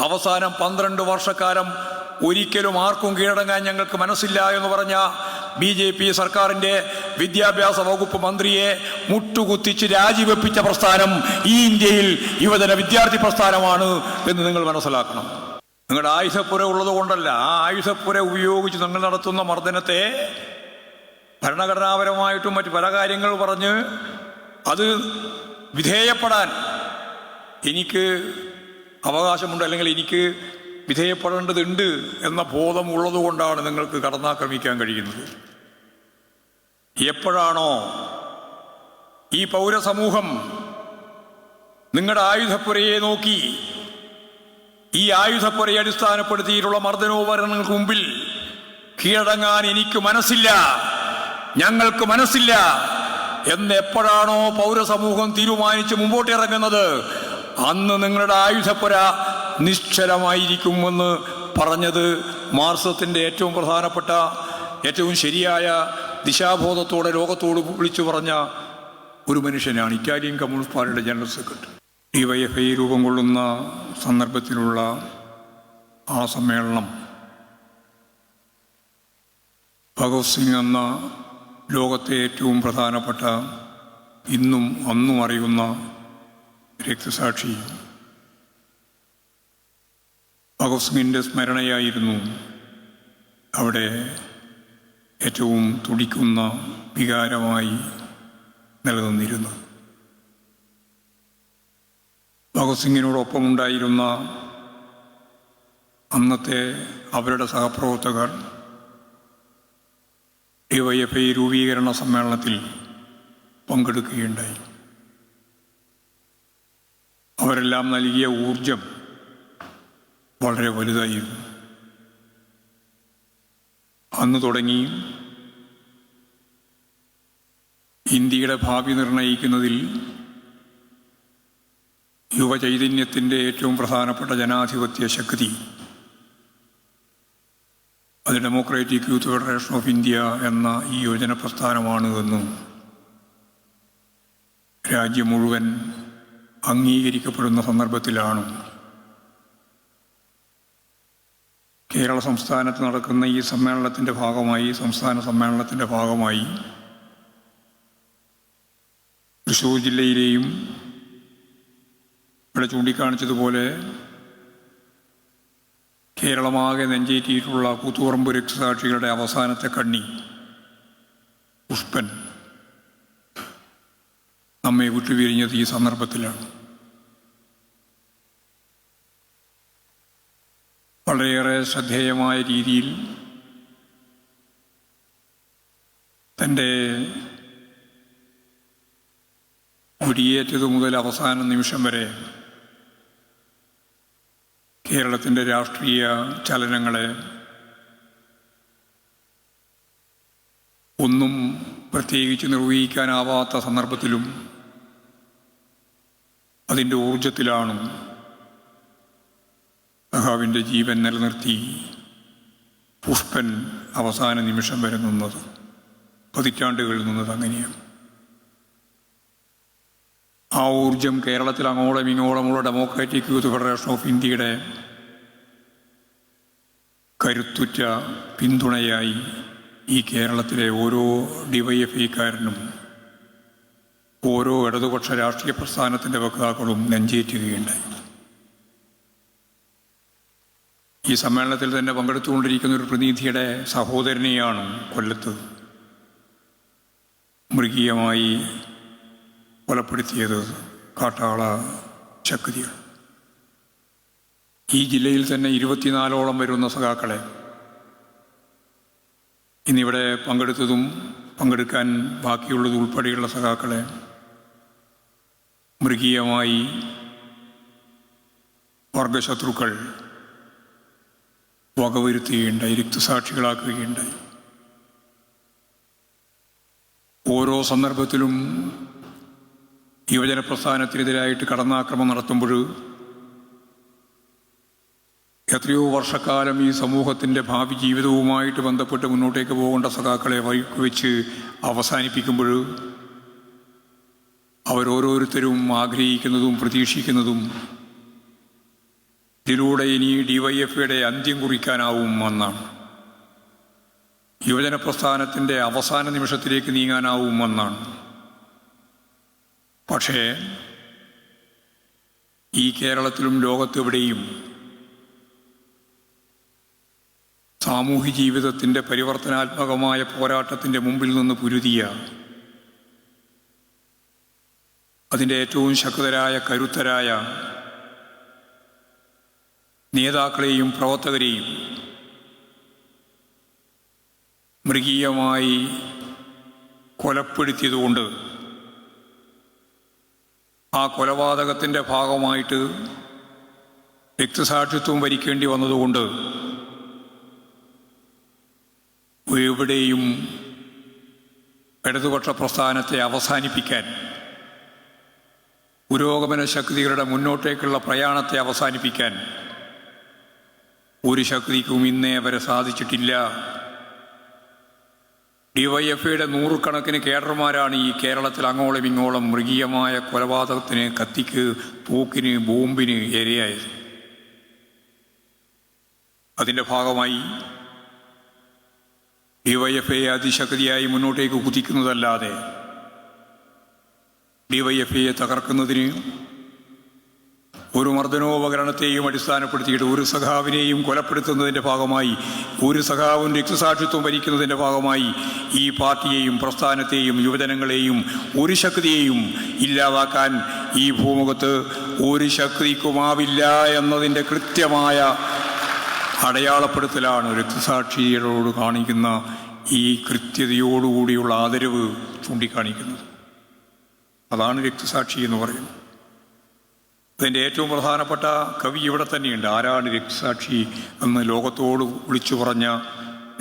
അവസാനം 12 വർഷക്കാലം ഒരിക്കലും ആർക്കും കീഴടങ്ങാൻ ഞങ്ങൾക്ക് മനസ്സില്ല എന്ന് പറഞ്ഞ BJP സർക്കാരിൻ്റെ വിദ്യാഭ്യാസ വകുപ്പ് മന്ത്രിയെ മുട്ടുകുത്തിച്ച് രാജിവെപ്പിച്ച പ്രസ്ഥാനം ഈ ഇന്ത്യയിൽ യുവജന വിദ്യാർത്ഥി പ്രസ്ഥാനമാണ് എന്ന് നിങ്ങൾ മനസ്സിലാക്കണം. നിങ്ങളുടെ ആയുധപ്പുര ഉള്ളത് കൊണ്ടല്ല, ആ ആയുധപ്പുര ഉപയോഗിച്ച് നിങ്ങൾ നടത്തുന്ന മർദ്ദനത്തെ ഭരണഘടനാപരമായിട്ടും മറ്റു പല കാര്യങ്ങൾ പറഞ്ഞ് അത് വിധേയപ്പെടാൻ എനിക്ക് അവകാശമുണ്ട്, അല്ലെങ്കിൽ എനിക്ക് വിധേയപ്പെടേണ്ടതുണ്ട് എന്ന ബോധമുള്ളത് കൊണ്ടാണ് നിങ്ങൾക്ക് കടന്നാക്രമിക്കാൻ കഴിയുന്നത്. എപ്പോഴാണോ ഈ പൗരസമൂഹം നിങ്ങളുടെ ആയുധപ്പുരയെ നോക്കി ഈ ആയുധപ്പുരയെ അടിസ്ഥാനപ്പെടുത്തിയിട്ടുള്ള മർദ്ദനോപകരണങ്ങൾക്ക് മുമ്പിൽ കീഴടങ്ങാൻ എനിക്ക് മനസ്സില്ല, ഞങ്ങൾക്ക് മനസ്സില്ല എന്ന് എപ്പോഴാണോ പൗരസമൂഹം തീരുമാനിച്ച് മുമ്പോട്ട് ഇറങ്ങുന്നത്, അന്ന് നിങ്ങളുടെ ആയുധപ്പുര നിശ്ചലമായിരിക്കുമെന്ന് പറഞ്ഞത് മാർക്സിസത്തിൻ്റെ ഏറ്റവും പ്രധാനപ്പെട്ട, ഏറ്റവും ശരിയായ ദിശാബോധത്തോടെ ലോകത്തോട് വിളിച്ചു പറഞ്ഞ ഒരു മനുഷ്യനാണ് ഇറ്റാലിയൻ കമ്മ്യൂണിസ്റ്റ് പാർട്ടിയുടെ ജനറൽ സെക്രട്ടറി. DYFI രൂപം കൊള്ളുന്ന സന്ദർഭത്തിലുള്ള ആ സമ്മേളനം ഭഗത് സിംഗ് എന്ന ലോകത്തെ ഏറ്റവും പ്രധാനപ്പെട്ട, ഇന്നും അന്നും അറിയുന്ന രക്തസാക്ഷി ഭഗത് സിംഗിൻ്റെ സ്മരണയായിരുന്നു അവിടെ ഏറ്റവും തുടിക്കുന്ന വികാരമായി നിലനിന്നിരുന്നു. ഭഗത് സിംഗിനോടൊപ്പമുണ്ടായിരുന്ന അന്നത്തെ അവരുടെ സഹപ്രവർത്തകർ DYFI രൂപീകരണ സമ്മേളനത്തിൽ പങ്കെടുക്കുകയുണ്ടായി. അവരെല്ലാം നൽകിയ ഊർജം വളരെ വലുതായിരുന്നു. അന്ന് തുടങ്ങി ഇന്ത്യയുടെ ഭാവി നിർണയിക്കുന്നതിൽ യുവചൈതന്യത്തിൻ്റെ ഏറ്റവും പ്രധാനപ്പെട്ട ജനാധിപത്യ ശക്തി അത് democratic youth federation of India എന്ന ഈ യുവജന പ്രസ്ഥാനമാണ് എന്നും രാജ്യം മുഴുവൻ അംഗീകരിക്കപ്പെടുന്ന സന്ദർഭത്തിലാണ് കേരള സംസ്ഥാനത്ത് നടക്കുന്ന ഈ സമ്മേളനത്തിൻ്റെ ഭാഗമായി, സംസ്ഥാന സമ്മേളനത്തിൻ്റെ ഭാഗമായി തൃശ്ശൂർ ജില്ലയിലെയും ഇവിടെ ചൂണ്ടിക്കാണിച്ചതുപോലെ കേരളമാകെ നെഞ്ചേറ്റിയിട്ടുള്ള കൂത്തുപറമ്പ് രക്തസാക്ഷികളുടെ അവസാനത്തെ കണ്ണി പുഷ്പൻ നമ്മെ വിട്ടുപിരിഞ്ഞത് ഈ സന്ദർഭത്തിലാണ്. വളരെയേറെ ശ്രദ്ധേയമായ രീതിയിൽ തൻ്റെ കുടിയേറ്റതു മുതൽ അവസാന നിമിഷം വരെ കേരളത്തിൻ്റെ രാഷ്ട്രീയ ചലനങ്ങളെ ഒന്നും പ്രത്യേകിച്ച് നിർവഹിക്കാനാവാത്ത സന്ദർഭത്തിലും അതിൻ്റെ ഊർജത്തിലാണ് സഖാവിൻ്റെ ജീവൻ നിലനിർത്തി പുഷ്പൻ അവസാന നിമിഷം വരെ നിന്നത്, പതിറ്റാണ്ടുകളിൽ നിന്നത് അങ്ങനെയാണ്. ആ ഊർജം കേരളത്തിൽ അങ്ങോളം ഇങ്ങോളമുള്ള ഡെമോക്രാറ്റിക് യൂത്ത് ഫെഡറേഷൻ ഓഫ് ഇന്ത്യയുടെ കരുത്തുറ്റ പിന്തുണയായി ഈ കേരളത്തിലെ ഓരോ DYFIക്കാരനും ഓരോ ഇടതുപക്ഷ രാഷ്ട്രീയ പ്രസ്ഥാനത്തിൻ്റെ വക്താക്കളും നെഞ്ചേറ്റുകയുണ്ടായി. ഈ സമ്മേളനത്തിൽ തന്നെ പങ്കെടുത്തുകൊണ്ടിരിക്കുന്ന ഒരു പ്രതിനിധിയുടെ സഹോദരനെയാണ് കൊല്ലത്ത് മൃഗീയമായി കൊലപ്പെടുത്തിയത് കാട്ടാള ശക്തികൾ. ഈ ജില്ലയിൽ തന്നെ 24ഓളം വരുന്ന സഖാക്കളെ ഇന്നിവിടെ പങ്കെടുത്തതും പങ്കെടുക്കാൻ ബാക്കിയുള്ളത് ഉൾപ്പെടെയുള്ള സഖാക്കളെ മൃഗീയമായി വർഗശത്രുക്കൾ വകവരുത്തുകയുണ്ടായി, രക്തസാക്ഷികളാക്കുകയുണ്ടായി. ഓരോ സന്ദർഭത്തിലും യുവജന പ്രസ്ഥാനത്തിനെതിരായിട്ട് കടന്നാക്രമണം നടത്തുമ്പോൾ എത്രയോ വർഷക്കാലം ഈ സമൂഹത്തിൻ്റെ ഭാവി ജീവിതവുമായിട്ട് ബന്ധപ്പെട്ട് മുന്നോട്ടേക്ക് പോകേണ്ട സഖാക്കളെ വഴിക്ക് വെച്ച് അവസാനിപ്പിക്കുമ്പോൾ അവരോരോരുത്തരും ആഗ്രഹിക്കുന്നതും പ്രതീക്ഷിക്കുന്നതും ഇതിലൂടെ ഇനി ഡിവൈഎഫ്ഐയുടെ അന്ത്യം കുറിക്കാനാവുമെന്നാണ്, യുവജന പ്രസ്ഥാനത്തിൻ്റെ അവസാന നിമിഷത്തിലേക്ക് നീങ്ങാനാവുമെന്നാണ്. പക്ഷേ ഈ കേരളത്തിലും ലോകത്തെവിടെയും സാമൂഹ്യ ജീവിതത്തിൻ്റെ പരിവർത്തനാത്മകമായ പോരാട്ടത്തിൻ്റെ മുമ്പിൽ നിന്ന് പൊരുതിയ അതിൻ്റെ ഏറ്റവും ശക്തരായ കരുത്തരായ നേതാക്കളെയും പ്രവർത്തകരെയും മൃഗീയമായി കൊലപ്പെടുത്തിയതുകൊണ്ട്, ആ കൊലപാതകത്തിൻ്റെ ഭാഗമായിട്ട് രക്തസാക്ഷിത്വം വരിക്കേണ്ടി വന്നതുകൊണ്ട് എവിടെയും ഇടതുപക്ഷ പ്രസ്ഥാനത്തെ അവസാനിപ്പിക്കാൻ, പുരോഗമന ശക്തികളുടെ മുന്നോട്ടേക്കുള്ള പ്രയാണത്തെ അവസാനിപ്പിക്കാൻ ഒരു ശക്തിക്കും ഇന്നേ വരെ സാധിച്ചിട്ടില്ല. ഡിവൈഎഫ്ഐയുടെ നൂറുകണക്കിന് കേഡർമാരാണ് ഈ കേരളത്തിൽ അങ്ങോളം ഇങ്ങോളം മൃഗീയമായ കൊലപാതകത്തിന്, കത്തിക്ക്, തോക്കിന്, ബോംബിന് ഇരയായത്. അതിൻ്റെ ഭാഗമായി ഡിവൈഎഫ്ഐ അതിശക്തിയായി മുന്നോട്ടേക്ക് കുതിക്കുന്നതല്ലാതെ ഡിവൈഎഫ്ഐയെ തകർക്കുന്നതിന് ഒരു മർദ്ദനോപകരണത്തെയും അടിസ്ഥാനപ്പെടുത്തിയിട്ട് ഒരു സഖാവിനെയും കൊലപ്പെടുത്തുന്നതിൻ്റെ ഭാഗമായി, ഒരു സഖാവും രക്തസാക്ഷിത്വം വരിക്കുന്നതിൻ്റെ ഭാഗമായി ഈ പാർട്ടിയെയും പ്രസ്ഥാനത്തെയും യുവജനങ്ങളെയും ഒരു ശക്തിയെയും ഇല്ലാതാക്കാൻ ഈ ഭൂമുഖത്ത് ഒരു ശക്തിക്കുമാവില്ല എന്നതിൻ്റെ കൃത്യമായ അടയാളപ്പെടുത്തലാണ് രക്തസാക്ഷികളോട് കാണിക്കുന്ന ഈ കൃത്യതയോടുകൂടിയുള്ള ആദരവ് ചൂണ്ടിക്കാണിക്കുന്നത്. അതാണ് രക്തസാക്ഷി എന്ന് പറയുന്നത്. അതിൻ്റെ ഏറ്റവും പ്രധാനപ്പെട്ട കവി ഇവിടെ തന്നെയുണ്ട്. ആരാണ് രക്തസാക്ഷി എന്ന് ലോകത്തോട് വിളിച്ചു പറഞ്ഞ,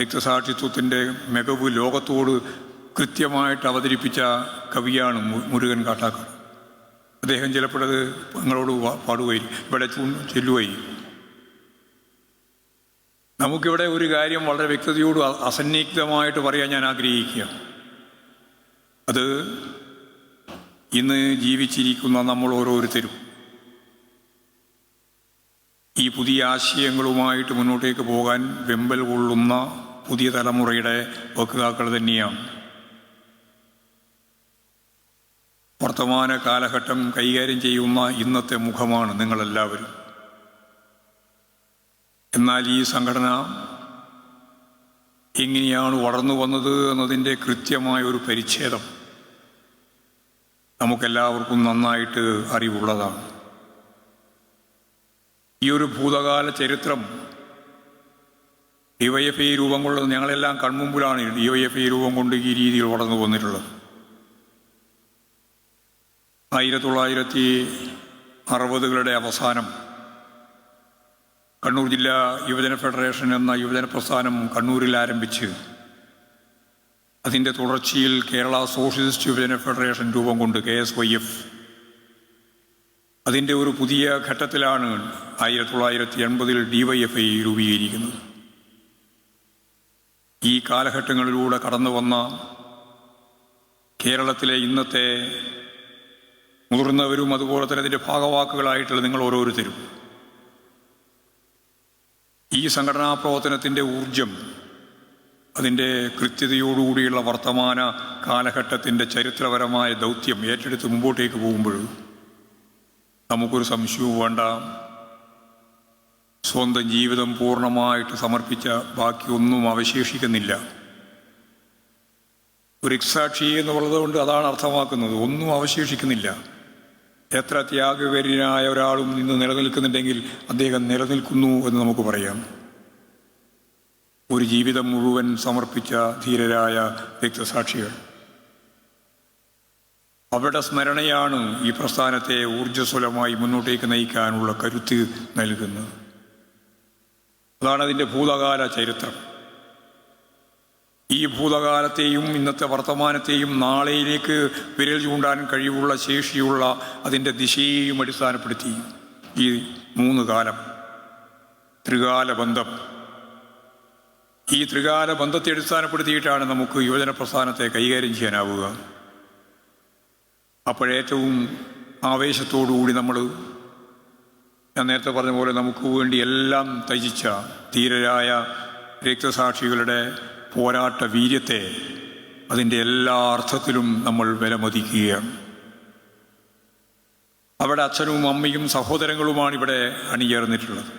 രക്തസാക്ഷിത്വത്തിൻ്റെ മികവ് ലോകത്തോട് കൃത്യമായിട്ട് അവതരിപ്പിച്ച കവിയാണ് മുരുകൻ കാട്ടാക്കട. അദ്ദേഹം ചിലപ്പോഴത് നിങ്ങളോട് പാടുകയും ഇവിടെ ചെല്ലുകയും. നമുക്കിവിടെ ഒരു കാര്യം വളരെ വ്യക്തതയോട് അസന്നിഗ്ധമായിട്ട് പറയാൻ ഞാൻ ആഗ്രഹിക്കുക. അത് ഇന്ന് ജീവിച്ചിരിക്കുന്ന നമ്മൾ ഓരോരുത്തരും ഈ പുതിയ ആശയങ്ങളുമായിട്ട് മുന്നോട്ടേക്ക് പോകാൻ വെമ്പൽ കൊള്ളുന്ന പുതിയ തലമുറയുടെ വക്താക്കൾ തന്നെയാണ്. വർത്തമാന കാലഘട്ടം കൈകാര്യം ചെയ്യുന്ന ഇന്നത്തെ മുഖമാണ് നിങ്ങളെല്ലാവരും. എന്നാൽ ഈ സംഘടന എങ്ങനെയാണ് വളർന്നു വന്നത് എന്നതിൻ്റെ കൃത്യമായ ഒരു പരിച്ഛേദം നമുക്കെല്ലാവർക്കും നന്നായിട്ട് അറിവുള്ളതാണ്. ഈ ഒരു ഭൂതകാല ചരിത്രം ഡിവൈഎഫ്ഐ രൂപം കൊള്ളുന്നത് ഞങ്ങളെല്ലാം കൺമുമ്പിലാണ്. ഡിവൈഎഫ്ഐ രൂപം കൊണ്ട് ഈ രീതിയിൽ വളർന്നു വന്നിട്ടുള്ളത് 1960കളുടെ അവസാനം കണ്ണൂർ ജില്ലാ യുവജന ഫെഡറേഷൻ എന്ന യുവജന പ്രസ്ഥാനം കണ്ണൂരിൽ ആരംഭിച്ച് അതിൻ്റെ തുടർച്ചയിൽ കേരള സോഷ്യലിസ്റ്റ് യുവജന ഫെഡറേഷൻ രൂപം കൊണ്ട് KSYF. അതിൻ്റെ ഒരു പുതിയ ഘട്ടത്തിലാണ് 1980 DYFI രൂപീകരിക്കുന്നത്. ഈ കാലഘട്ടങ്ങളിലൂടെ കടന്നു വന്ന കേരളത്തിലെ ഇന്നത്തെ മുതിർന്നവരും അതുപോലെ തന്നെ അതിൻ്റെ ഭാഗവാക്കുകളായിട്ടുള്ള നിങ്ങൾ ഓരോരുത്തരും ഈ സംഘടനാ പ്രവർത്തനത്തിൻ്റെ ഊർജം, അതിൻ്റെ കൃത്യതയോടുകൂടിയുള്ള വർത്തമാന കാലഘട്ടത്തിൻ്റെ ചരിത്രപരമായ ദൗത്യം ഏറ്റെടുത്ത് മുമ്പോട്ടേക്ക് പോകുമ്പോൾ നമുക്കൊരു സംശയവും വേണ്ട. സ്വന്തം ജീവിതം പൂർണ്ണമായിട്ട് സമർപ്പിച്ച ബാക്കിയൊന്നും അവശേഷിക്കുന്നില്ല. ഒരു രക്തസാക്ഷി എന്നുള്ളത് കൊണ്ട് അതാണ് അർത്ഥമാക്കുന്നത്. ഒന്നും അവശേഷിക്കുന്നില്ല. എത്ര ത്യാഗവര്യനായ ഒരാളും ഇന്ന് നിലനിൽക്കുന്നുണ്ടെങ്കിൽ അദ്ദേഹം നിലനിൽക്കുന്നു എന്ന് നമുക്ക് പറയാം. ഒരു ജീവിതം മുഴുവൻ സമർപ്പിച്ച ധീരരായ രക്തസാക്ഷികൾ, അവരുടെ സ്മരണയാണ് ഈ പ്രസ്ഥാനത്തെ ഊർജ്ജസ്വലമായി മുന്നോട്ടേക്ക് നയിക്കാനുള്ള കരുത്ത് നൽകുന്നത്. അതാണ് അതിൻ്റെ ഭൂതകാല ചരിത്രം. ഈ ഭൂതകാലത്തെയും ഇന്നത്തെ വർത്തമാനത്തെയും നാളെയിലേക്ക് വിരൽ ചൂണ്ടാൻ കഴിവുള്ള ശേഷിയുള്ള അതിൻ്റെ ദിശയെയും അടിസ്ഥാനപ്പെടുത്തി ഈ 3 കാലം, ത്രികാല ബന്ധം, ഈ ത്രികാല ബന്ധത്തെ അടിസ്ഥാനപ്പെടുത്തിയിട്ടാണ് നമുക്ക് യുവജന പ്രസ്ഥാനത്തെ കൈകാര്യം ചെയ്യാനാവുക. അപ്പോഴേറ്റവും ആവേശത്തോടുകൂടി നമ്മൾ ഞാൻ നേരത്തെ പറഞ്ഞ പോലെ നമുക്ക് വേണ്ടി എല്ലാം ത്യജിച്ച ധീരരായ രക്തസാക്ഷികളുടെ പോരാട്ട വീര്യത്തെ അതിൻ്റെ എല്ലാ അർത്ഥത്തിലും നമ്മൾ വിലമതിക്കുകയാണ്. അവിടെ അച്ഛനും അമ്മയും സഹോദരങ്ങളുമാണ് ഇവിടെ അണിചേർന്നിട്ടുള്ളത്.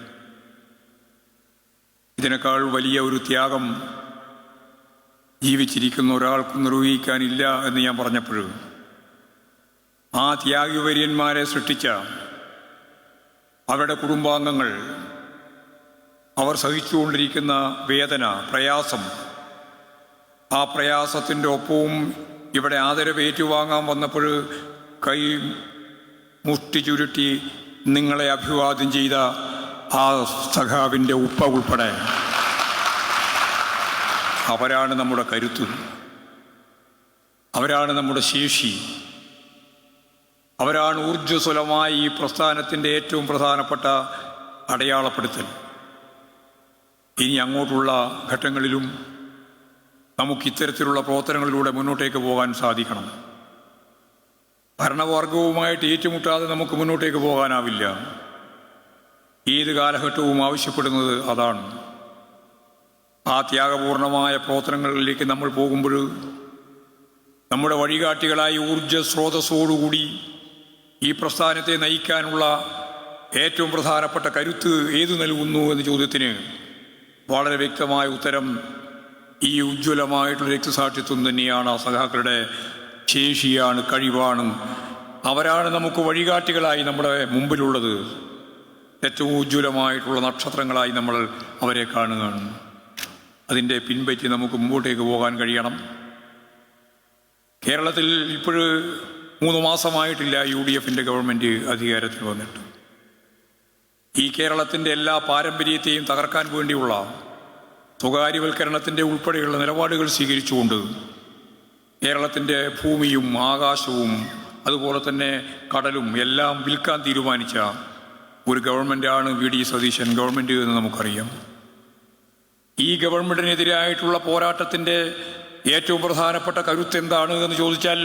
ഇതിനേക്കാൾ വലിയ ഒരു ത്യാഗം ജീവിച്ചിരിക്കുന്ന ഒരാൾക്കും നിർവഹിക്കാനില്ല എന്ന് ഞാൻ പറഞ്ഞപ്പോൾ ആ ത്യാഗവര്യന്മാരെ സൃഷ്ടിച്ച അവരുടെ കുടുംബാംഗങ്ങൾ അവർ സഹിച്ചുകൊണ്ടിരിക്കുന്ന വേദന, പ്രയാസം, ആ പ്രയാസത്തിൻ്റെ ഒപ്പവും ഇവിടെ ആദരവേറ്റുവാങ്ങാൻ വന്നപ്പോൾ കൈ മുഷ്ടി ചുരുട്ടി നിങ്ങളെ അഭിവാദ്യം ചെയ്ത ആ സഖാവിൻ്റെ ഉപ്പ ഉൾപ്പെടെ അവരാണ് നമ്മുടെ കരുത്ത്, അവരാണ് നമ്മുടെ ശേഷി, അവരാണ് ഊർജ്ജസ്വലമായ ഈ പ്രസ്ഥാനത്തിൻ്റെ ഏറ്റവും പ്രധാനപ്പെട്ട അടയാളപ്പെടുത്തൽ. ഇനി അങ്ങോട്ടുള്ള ഘട്ടങ്ങളിലും നമുക്ക് ഇത്തരത്തിലുള്ള പ്രവർത്തനങ്ങളിലൂടെ മുന്നോട്ടേക്ക് പോകാൻ സാധിക്കണം. ഭരണവർഗവുമായിട്ട് ഏറ്റുമുട്ടാതെ നമുക്ക് മുന്നോട്ടേക്ക് പോകാനാവില്ല. ഏത് കാലഘട്ടവും ആവശ്യപ്പെടുന്നത് അതാണ്. ആ ത്യാഗപൂർണമായ പ്രവർത്തനങ്ങളിലേക്ക് നമ്മൾ പോകുമ്പോൾ നമ്മുടെ വഴികാട്ടികളായി ഊർജ്ജസ്രോതസ്സോടുകൂടി ഈ പ്രസ്ഥാനത്തെ നയിക്കാനുള്ള ഏറ്റവും പ്രധാനപ്പെട്ട കരുത്ത് ഏതു നൽകുന്നു എന്ന ചോദ്യത്തിന് വളരെ വ്യക്തമായ ഉത്തരം ഈ ഉജ്ജ്വലമായിട്ടുള്ള രക്തസാക്ഷിത്വം തന്നെയാണ്. ആ സഖാക്കളുടെ ശേഷിയാണ്, കഴിവാണ്. അവരാണ് നമുക്ക് വഴികാട്ടികളായി നമ്മുടെ മുമ്പിലുള്ളത്. ഏറ്റവും ഉജ്ജ്വലമായിട്ടുള്ള നക്ഷത്രങ്ങളായി നമ്മൾ അവരെ കാണുകയാണ്. അതിൻ്റെ പിൻപറ്റി നമുക്ക് മുമ്പോട്ടേക്ക് പോകാൻ കഴിയണം. കേരളത്തിൽ ഇപ്പോൾ 3 മാസമായിട്ടില്ല UDF ഗവൺമെൻറ് അധികാരത്തിൽ വന്നിട്ട്. ഈ കേരളത്തിൻ്റെ എല്ലാ പാരമ്പര്യത്തെയും തകർക്കാൻ വേണ്ടിയുള്ള സ്വകാര്യവൽക്കരണത്തിൻ്റെ ഉൾപ്പെടെയുള്ള നിലപാടുകൾ സ്വീകരിച്ചുകൊണ്ട് കേരളത്തിൻ്റെ ഭൂമിയും ആകാശവും അതുപോലെ തന്നെ കടലും എല്ലാം വിൽക്കാൻ തീരുമാനിച്ച ഒരു ഗവൺമെൻറ്റാണ് VD സതീശൻ ഗവൺമെൻറ് എന്ന് നമുക്കറിയാം. ഈ ഗവൺമെൻറ്റിനെതിരായിട്ടുള്ള പോരാട്ടത്തിൻ്റെ ഏറ്റവും പ്രധാനപ്പെട്ട കരുത്ത് എന്താണ് എന്ന് ചോദിച്ചാൽ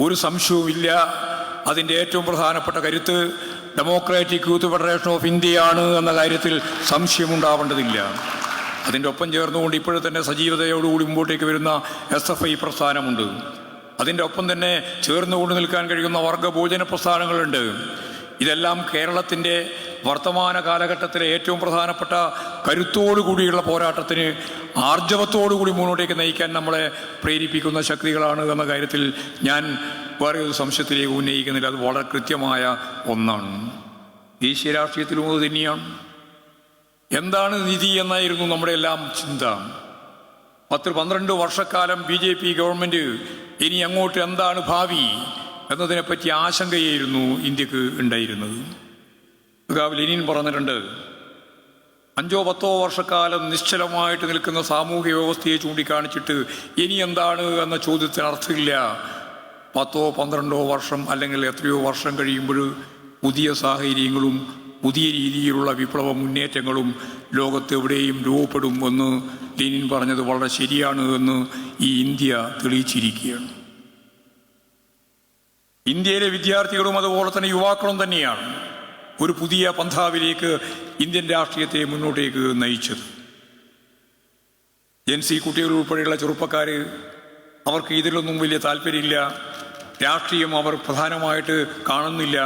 ഒരു സംശയവുമില്ല. അതിൻ്റെ ഏറ്റവും പ്രധാനപ്പെട്ട കരുത്ത് ഡെമോക്രാറ്റിക് യൂത്ത് ഫെഡറേഷൻ ഓഫ് ഇന്ത്യയാണ് എന്ന കാര്യത്തിൽ സംശയമുണ്ടാവേണ്ടതില്ല. അതിൻ്റെ ഒപ്പം ചേർന്നുകൊണ്ട് ഇപ്പോഴും തന്നെ സജീവതയോടുകൂടി മുമ്പോട്ടേക്ക് വരുന്ന SFI പ്രസ്ഥാനമുണ്ട്. അതിൻ്റെ ഒപ്പം തന്നെ ചേർന്നുകൊണ്ട് നിൽക്കാൻ കഴിയുന്ന വർഗഭോജന പ്രസ്ഥാനങ്ങളുണ്ട്. ഇതെല്ലാം കേരളത്തിൻ്റെ വർത്തമാന കാലഘട്ടത്തിലെ ഏറ്റവും പ്രധാനപ്പെട്ട കരുത്തോടുകൂടിയുള്ള പോരാട്ടത്തിന് ആർജവത്തോടുകൂടി മുന്നോട്ടേക്ക് നയിക്കാൻ നമ്മളെ പ്രേരിപ്പിക്കുന്ന ശക്തികളാണ് എന്ന കാര്യത്തിൽ ഞാൻ വേറെ ഒരു സംശയത്തിലേക്ക് ഉന്നയിക്കുന്നില്ല. അത് വളരെ കൃത്യമായ ഒന്നാണ്. ദേശീയ രാഷ്ട്രീയത്തിലും അത് തന്നെയാണ്. എന്താണ് നിധി എന്നായിരുന്നു നമ്മുടെ എല്ലാം ചിന്ത. 10-12 വർഷക്കാലം BJP ഗവൺമെൻറ് ഇനി അങ്ങോട്ട് എന്താണ് ഭാവി എന്നതിനെപ്പറ്റി ആശങ്കയായിരുന്നു ഇന്ത്യക്ക് ഉണ്ടായിരുന്നത്. ലെനിൻ പറഞ്ഞിട്ടുണ്ട്, 5-10 വർഷക്കാലം നിശ്ചലമായിട്ട് നിൽക്കുന്ന സാമൂഹിക വ്യവസ്ഥയെ ചൂണ്ടിക്കാണിച്ചിട്ട് ഇനി എന്താണ് എന്ന ചോദ്യത്തിന് അർത്ഥമില്ല. 10-12 വർഷം അല്ലെങ്കിൽ എത്രയോ വർഷം കഴിയുമ്പോൾ പുതിയ സാഹചര്യങ്ങളും പുതിയ രീതിയിലുള്ള വിപ്ലവ മുന്നേറ്റങ്ങളും ലോകത്തെവിടെയും രൂപപ്പെടും എന്ന് ലെനിൻ പറഞ്ഞത് വളരെ ശരിയാണ് എന്ന് ഈ ഇന്ത്യ തെളിയിച്ചിരിക്കുകയാണ്. ഇന്ത്യയിലെ വിദ്യാർത്ഥികളും അതുപോലെ തന്നെ യുവാക്കളും തന്നെയാണ് ഒരു പുതിയ പന്ഥാവിലേക്ക് ഇന്ത്യൻ രാഷ്ട്രീയത്തെ മുന്നോട്ടേക്ക് നയിച്ചത്. ജെൻസി കുട്ടികൾ ഉൾപ്പെടെയുള്ള ചെറുപ്പക്കാർ, അവർക്ക് ഇതിലൊന്നും വലിയ താല്പര്യമില്ല. രാഷ്ട്രീയം അവർ പ്രധാനമായിട്ട് കാണുന്നില്ല.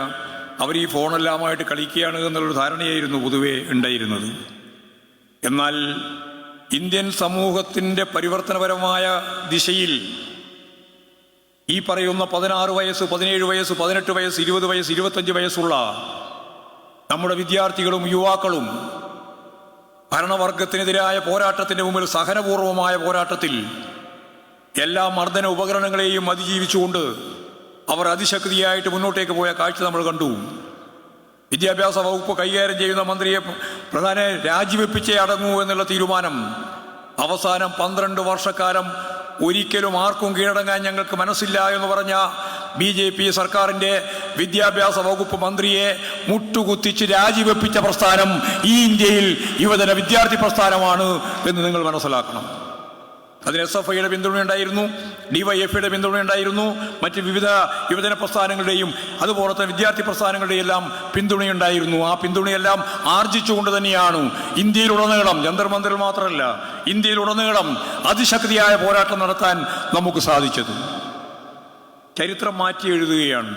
അവർ ഈ ഫോണെല്ലാമായിട്ട് കളിക്കുകയാണ് എന്നുള്ളൊരു ധാരണയായിരുന്നു പൊതുവെ ഉണ്ടായിരുന്നത്. എന്നാൽ ഇന്ത്യൻ സമൂഹത്തിൻ്റെ പരിവർത്തനപരമായ ദിശയിൽ ഈ പറയുന്ന 16 വയസ്സ്, 17 വയസ്സ്, 18 വയസ്സ്, 20 വയസ്സ്, 25 വയസ്സുള്ള നമ്മുടെ വിദ്യാർത്ഥികളും യുവാക്കളും ഭരണവർഗത്തിനെതിരായ പോരാട്ടത്തിൻ്റെ മുമ്പിൽ സഹനപൂർവമായ പോരാട്ടത്തിൽ എല്ലാ മർദ്ദന ഉപകരണങ്ങളെയും അതിജീവിച്ചുകൊണ്ട് അവർ അതിശക്തിയായിട്ട് മുന്നോട്ടേക്ക് പോയ കാഴ്ച നമ്മൾ കണ്ടു. വിദ്യാഭ്യാസ വകുപ്പ് കൈകാര്യം ചെയ്യുന്ന മന്ത്രിയെ പ്രധാന രാജിവെപ്പിച്ചേ അടങ്ങൂ എന്നുള്ള തീരുമാനം അവസാനം 12 വർഷക്കാലം ഒരിക്കലും ആർക്കും കീഴടങ്ങാൻ ഞങ്ങൾക്ക് മനസ്സില്ല എന്ന് പറഞ്ഞ BJP സർക്കാരിൻ്റെ വിദ്യാഭ്യാസ വകുപ്പ് മന്ത്രിയെ മുട്ടുകുത്തിച്ച് രാജിവെപ്പിച്ച പ്രസ്ഥാനം ഈ ഇന്ത്യയിൽ യുവജന വിദ്യാർത്ഥി പ്രസ്ഥാനമാണ് എന്ന് നിങ്ങൾ മനസ്സിലാക്കണം. അതിന് SFIയുടെ പിന്തുണയുണ്ടായിരുന്നു, DYFIയുടെ പിന്തുണയുണ്ടായിരുന്നു, മറ്റ് വിവിധ യുവജന പ്രസ്ഥാനങ്ങളുടെയും അതുപോലെ തന്നെ വിദ്യാർത്ഥി പ്രസ്ഥാനങ്ങളുടെയും എല്ലാം പിന്തുണയുണ്ടായിരുന്നു. ആ പിന്തുണയെല്ലാം ആർജിച്ചുകൊണ്ട് തന്നെയാണ് ഇന്ത്യയിലുടനീളം, ജന്തർ മന്ദിറിൽ മാത്രമല്ല, ഇന്ത്യയിലുടനീളം അതിശക്തിയായ പോരാട്ടം നടത്താൻ നമുക്ക് സാധിച്ചത്. ചരിത്രം മാറ്റി എഴുതുകയാണ്.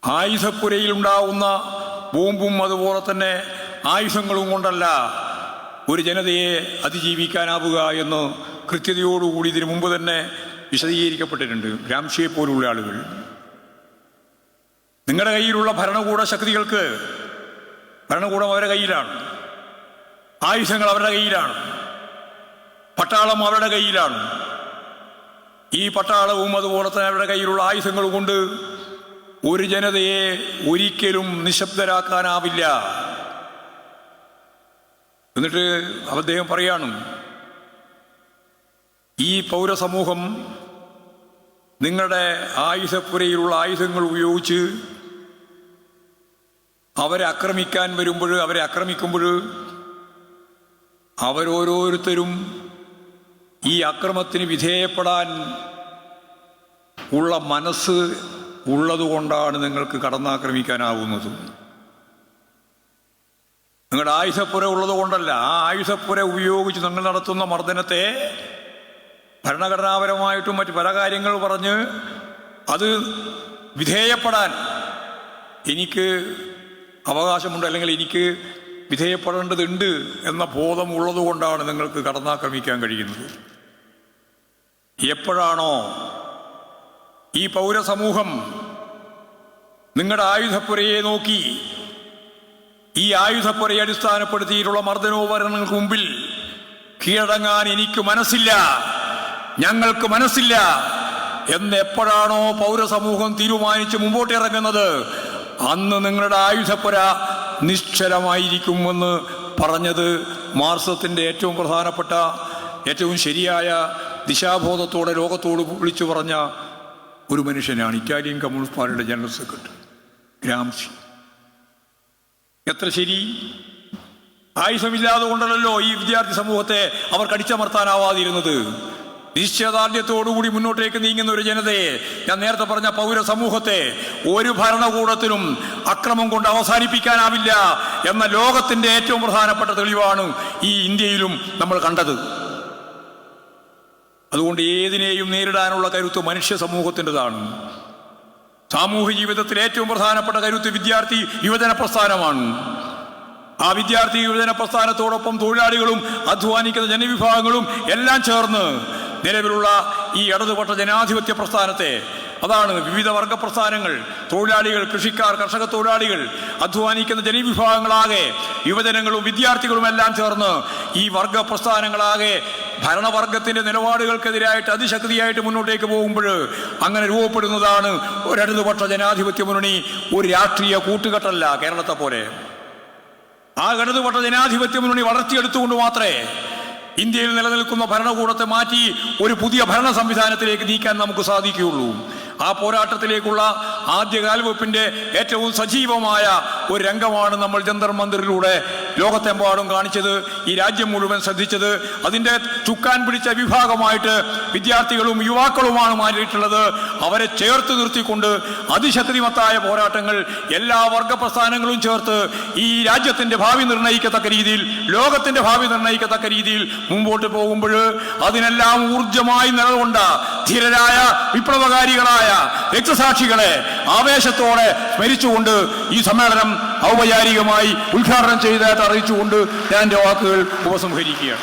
ആയുധപ്പുരയിലുണ്ടാവുന്ന ബോംബും അതുപോലെ തന്നെ ആയുധങ്ങളും കൊണ്ടല്ല ഒരു ജനതയെ അതിജീവിക്കാനാവുക എന്ന് കൃത്യതയോടുകൂടി ഇതിനു മുമ്പ് തന്നെ വിശദീകരിക്കപ്പെട്ടിട്ടുണ്ട്. ഗ്രാംഷിയെ പോലുള്ള ആളുകൾ, നിങ്ങളുടെ കയ്യിലുള്ള ഭരണകൂട ശക്തികൾക്ക് ഭരണകൂടം അവരുടെ കയ്യിലാണ്, ആയുധങ്ങൾ അവരുടെ കയ്യിലാണ്, പട്ടാളം അവരുടെ കയ്യിലാണ്. ഈ പട്ടാളവും അതുപോലെ തന്നെ അവരുടെ കയ്യിലുള്ള ആയുധങ്ങളും കൊണ്ട് ഒരു ജനതയെ ഒരിക്കലും നിശബ്ദരാക്കാനാവില്ല. എന്നിട്ട് അദ്ദേഹം പറയാണ്, ഈ പൗരസമൂഹം നിങ്ങളുടെ ആയുധപ്പുരയിലുള്ള ആയുധങ്ങൾ ഉപയോഗിച്ച് അവരെ ആക്രമിക്കാൻ വരുമ്പോൾ, അവരെ ആക്രമിക്കുമ്പോൾ അവരോരോരുത്തരും ഈ അക്രമത്തിന് വിധേയപ്പെടാൻ ഉള്ള മനസ്സ് ഉള്ളതുകൊണ്ടാണ് നിങ്ങൾക്ക് കടന്നാക്രമിക്കാനാവുന്നത്. നിങ്ങളുടെ ആയുധപ്പുര ഉള്ളത് കൊണ്ടല്ല. ആ ആയുധപ്പുര ഉപയോഗിച്ച് നിങ്ങൾ നടത്തുന്ന മർദ്ദനത്തെ ഭരണഘടനാപരമായിട്ടും മറ്റ് പല കാര്യങ്ങൾ പറഞ്ഞ് അത് വിധേയപ്പെടാൻ എനിക്ക് അവകാശമുണ്ട്, അല്ലെങ്കിൽ എനിക്ക് വിധേയപ്പെടേണ്ടതുണ്ട് എന്ന ബോധം ഉള്ളതുകൊണ്ടാണ് നിങ്ങൾക്ക് കടന്നാക്രമിക്കാൻ കഴിയുന്നത്. എപ്പോഴാണോ ഈ പൗരസമൂഹം നിങ്ങളുടെ ആയുധപ്പുരയെ നോക്കി ഈ ആയുധപ്പുരയെ അടിസ്ഥാനപ്പെടുത്തിയിട്ടുള്ള മർദ്ദനോപകരണങ്ങൾക്ക് മുമ്പിൽ കീഴടങ്ങാൻ എനിക്ക് മനസ്സില്ല, ഞങ്ങൾക്ക് മനസ്സില്ല എന്ന് എപ്പോഴാണോ പൗരസമൂഹം തീരുമാനിച്ച് മുമ്പോട്ട് ഇറങ്ങുന്നത്, അന്ന് നിങ്ങളുടെ ആയുധപ്പുര നിശ്ചലമായിരിക്കുമെന്ന് പറഞ്ഞത് മാർക്സിസത്തിൻ്റെ ഏറ്റവും പ്രധാനപ്പെട്ട, ഏറ്റവും ശരിയായ ദിശാബോധത്തോടെ ലോകത്തോട് വിളിച്ചു പറഞ്ഞ ഒരു മനുഷ്യനാണ് ഇറ്റാലിയൻ കമ്മ്യൂണിസ്റ്റ് പാർട്ടിയുടെ ജനറൽ സെക്രട്ടറി ഗ്രാംഷി. എത്ര ശരി! ആയുധമില്ലാതെ കൊണ്ടല്ലോ ഈ വിദ്യാർത്ഥി സമൂഹത്തെ അവർ കടിച്ചമർത്താനാവാതിരുന്നത്. നിശ്ചയദാർഢ്യത്തോടുകൂടി മുന്നോട്ടേക്ക് നീങ്ങുന്ന ഒരു ജനതയെ, ഞാൻ നേരത്തെ പറഞ്ഞ പൗരസമൂഹത്തെ ഒരു ഭരണകൂടത്തിനും അക്രമം കൊണ്ട് അവസാനിപ്പിക്കാനാവില്ല എന്ന ലോകത്തിന്റെ ഏറ്റവും പ്രധാനപ്പെട്ട തെളിവാണ് ഈ ഇന്ത്യയിലും നമ്മൾ കണ്ടത്. അതുകൊണ്ട് ഏതിനെയും നേരിടാനുള്ള കരുത്ത് മനുഷ്യ സമൂഹത്തിൻ്റെതാണ്. സാമൂഹ്യ ജീവിതത്തിൽ ഏറ്റവും പ്രധാനപ്പെട്ട കരുത്ത് വിദ്യാർത്ഥി യുവജന പ്രസ്ഥാനമാണ്. ആ വിദ്യാർത്ഥി യുവജന പ്രസ്ഥാനത്തോടൊപ്പം തൊഴിലാളികളും അധ്വാനിക്കുന്ന ജനവിഭാഗങ്ങളും എല്ലാം ചേർന്ന് നിലവിലുള്ള ഈ ഇടതുപക്ഷ ജനാധിപത്യ പ്രസ്ഥാനത്തെ, അതാണ് വിവിധ വർഗ പ്രസ്ഥാനങ്ങൾ, തൊഴിലാളികൾ, കൃഷിക്കാർ, കർഷക തൊഴിലാളികൾ, അധ്വാനിക്കുന്ന ജനവിഭാഗങ്ങളാകെ, യുവജനങ്ങളും വിദ്യാർത്ഥികളും എല്ലാം ചേർന്ന് ഈ വർഗ പ്രസ്ഥാനങ്ങളാകെ ഭരണവർഗത്തിന്റെ നിലപാടുകൾക്കെതിരായിട്ട് അതിശക്തിയായിട്ട് മുന്നോട്ടേക്ക് പോകുമ്പോൾ അങ്ങനെ രൂപപ്പെടുന്നതാണ് ഒരു ഇടതുപക്ഷ ജനാധിപത്യ മുന്നണി. ഒരു രാഷ്ട്രീയ കൂട്ടുകെട്ടല്ല കേരളത്തെ പോലെ. ആ ഇടതുപക്ഷ ജനാധിപത്യ മുന്നണി വളർത്തിയെടുത്തുകൊണ്ട് മാത്രമേ ഇന്ത്യയിൽ നിലനിൽക്കുന്ന ഭരണകൂടത്തെ മാറ്റി ഒരു പുതിയ ഭരണ സംവിധാനത്തിലേക്ക് നീക്കാൻ നമുക്ക് സാധിക്കുകയുള്ളൂ. ആ പോരാട്ടത്തിലേക്കുള്ള ആദ്യ കാൽവെപ്പിന്റെ ഏറ്റവും സജീവമായ ഒരു രംഗമാണ് നമ്മൾ ജന്തർ മന്ദിറിലൂടെ ലോകത്തെമ്പാടും കാണിച്ചത്, ഈ രാജ്യം മുഴുവൻ ശ്രദ്ധിച്ചത്. അതിൻ്റെ ചുക്കാൻ പിടിച്ച വിഭാഗമായിട്ട് വിദ്യാർത്ഥികളും യുവാക്കളുമാണ് മാറിയിട്ടുള്ളത്. അവരെ ചേർത്ത് നിർത്തിക്കൊണ്ട് അതിശക്തിമത്തായ പോരാട്ടങ്ങൾ എല്ലാ വർഗ പ്രസ്ഥാനങ്ങളും ചേർത്ത് ഈ രാജ്യത്തിന്റെ ഭാവി നിർണ്ണയിക്കത്തക്ക രീതിയിൽ, ലോകത്തിന്റെ ഭാവി നിർണ്ണയിക്കത്തക്ക രീതിയിൽ മുമ്പോട്ട് പോകുമ്പോൾ അതിനെല്ലാം ഊർജമായി നിലകൊണ്ട ധീരരായ വിപ്ലവകാരികളായ രക്തസാക്ഷികളെ ആവേശത്തോടെ സ്മരിച്ചുകൊണ്ട് ഈ സമ്മേളനം ഔപചാരികമായി ഉദ്ഘാടനം ചെയ്തതായിട്ട് അറിയിച്ചുകൊണ്ട് ഞാൻ എൻ്റെ വാക്കുകൾ ഉപസംഹരിക്കുകയാണ്.